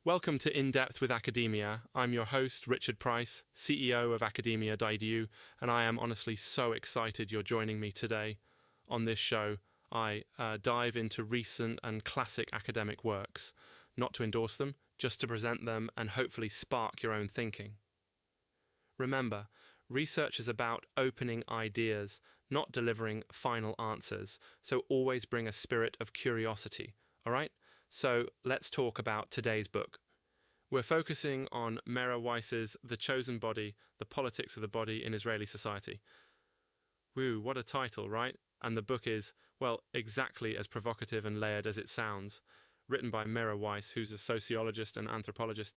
Welcome to In Depth with Academia. I'm your host, Richard Price, CEO of academia.edu, and I am honestly so excited you're joining me today. On this show, I dive into recent and classic academic works, not to endorse them, just to present them and hopefully spark your own thinking. Remember, research is about opening ideas, not delivering final answers, so always bring a spirit of curiosity, all right? So let's talk about today's book. We're focusing on Mera Weiss's The Chosen Body, The Politics of the Body in Israeli Society. Woo, what a title, right? And the book is, well, exactly as provocative and layered as it sounds. Written by Mera Weiss, who's a sociologist and anthropologist.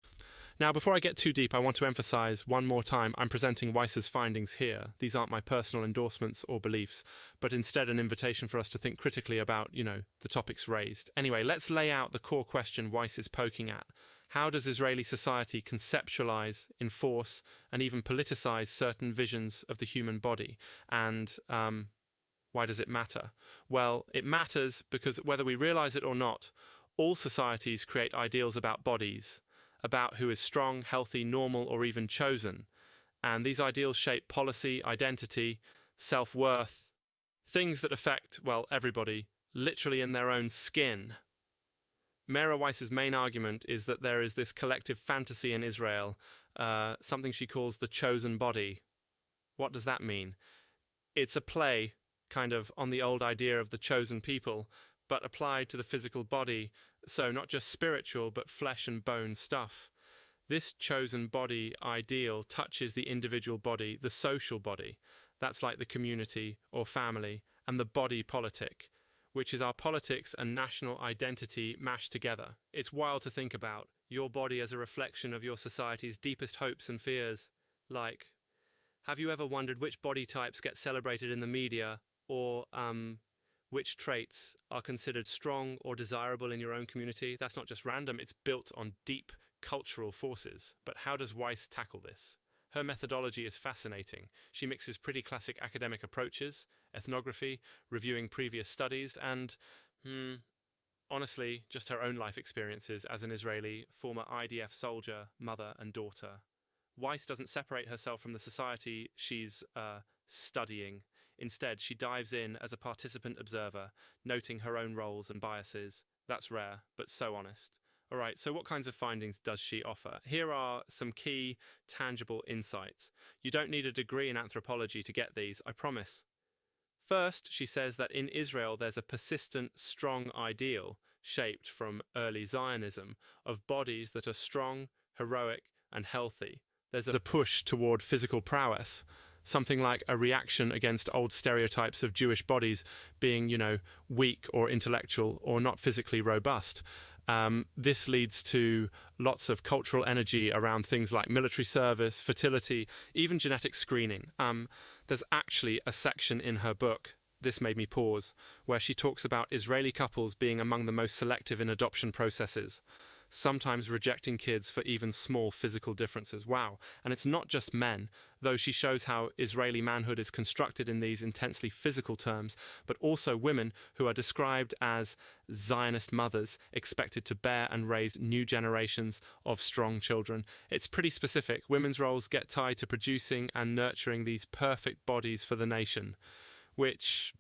Now, before I get too deep, I want to emphasize one more time, I'm presenting Weiss's findings here. These aren't my personal endorsements or beliefs, but instead an invitation for us to think critically about, the topics raised. Anyway, let's lay out the core question Weiss is poking at. How does Israeli society conceptualize, enforce, and even politicize certain visions of the human body? And why does it matter? Well, it matters because whether we realize it or not, all societies create ideals about bodies, about who is strong, healthy, normal, or even chosen. And these ideals shape policy, identity, self-worth, things that affect, well, everybody, literally in their own skin. Mera Weiss's main argument is that there is this collective fantasy in Israel, something she calls the chosen body. What does that mean? It's a play, kind of, on the old idea of the chosen people, but applied to the physical body, so not just spiritual, but flesh and bone stuff. This chosen body ideal touches the individual body, the social body. That's like the community or family, and the body politic, which is our politics and national identity mashed together. It's wild to think about, your body as a reflection of your society's deepest hopes and fears. Like, have you ever wondered which body types get celebrated in the media, or which traits are considered strong or desirable in your own community? That's not just random, it's built on deep cultural forces. But how does Weiss tackle this? Her methodology is fascinating. She mixes pretty classic academic approaches, ethnography, reviewing previous studies, and, honestly, just her own life experiences as an Israeli former IDF soldier, mother and daughter. Weiss doesn't separate herself from the society she's studying. Instead, she dives in as a participant observer, noting her own roles and biases. That's rare, but so honest. All right, so what kinds of findings does she offer? Here are some key, tangible insights. You don't need a degree in anthropology to get these, I promise. First, she says that in Israel there's a persistent, strong ideal, shaped from early Zionism, of bodies that are strong, heroic, and healthy. There's a push toward physical prowess, something like a reaction against old stereotypes of Jewish bodies being, weak or intellectual or not physically robust. This leads to lots of cultural energy around things like military service, fertility, even genetic screening. There's actually a section in her book, this made me pause, where she talks about Israeli couples being among the most selective in adoption processes, sometimes rejecting kids for even small physical differences. Wow. And it's not just men, though she shows how Israeli manhood is constructed in these intensely physical terms, but also women who are described as Zionist mothers expected to bear and raise new generations of strong children. It's pretty specific. Women's roles get tied to producing and nurturing these perfect bodies for the nation, which,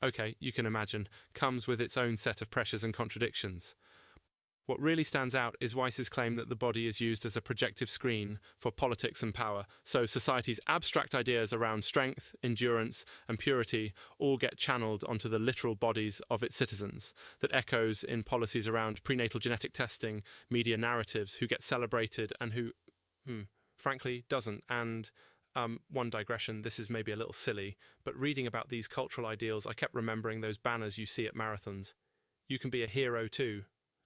okay, you can imagine, comes with its own set of pressures and contradictions. What really stands out is Weiss's claim that the body is used as a projective screen for politics and power. So society's abstract ideas around strength, endurance, and purity all get channeled onto the literal bodies of its citizens. That echoes in policies around prenatal genetic testing, media narratives, who get celebrated and who, frankly, doesn't. And one digression, this is maybe a little silly, but reading about these cultural ideals, I kept remembering those banners you see at marathons. You can be a hero too.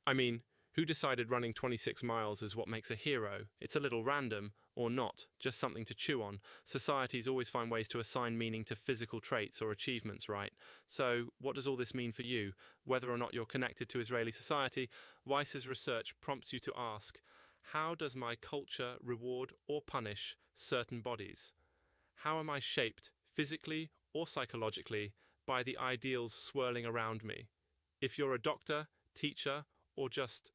I mean, who decided running 26 miles is what makes a hero? It's a little random, or not, just something to chew on. Societies always find ways to assign meaning to physical traits or achievements, right? So, what does all this mean for you? Whether or not you're connected to Israeli society, Weiss's research prompts you to ask, how does my culture reward or punish certain bodies? How am I shaped, physically or psychologically, by the ideals swirling around me? If you're a doctor, teacher, or just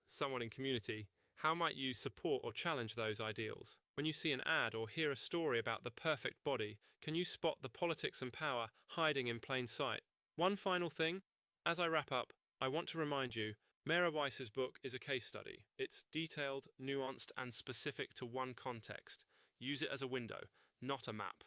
someone in community, how might you support or challenge those ideals? When you see an ad or hear a story about the perfect body, can you spot the politics and power hiding in plain sight? One final thing, as I wrap up, I want to remind you, Mera Weiss's book is a case study. It's detailed, nuanced, and specific to one context. Use it as a window, not a map.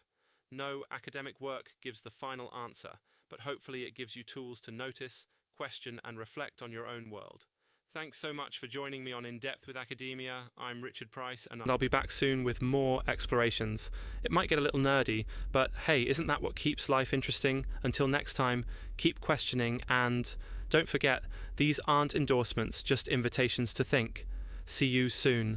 No academic work gives the final answer, but hopefully it gives you tools to notice, question, and reflect on your own world. Thanks so much for joining me on In Depth with Academia. I'm Richard Price, and I'll be back soon with more explorations. It might get a little nerdy, but hey, isn't that what keeps life interesting? Until next time, keep questioning, and don't forget, these aren't endorsements, just invitations to think. See you soon.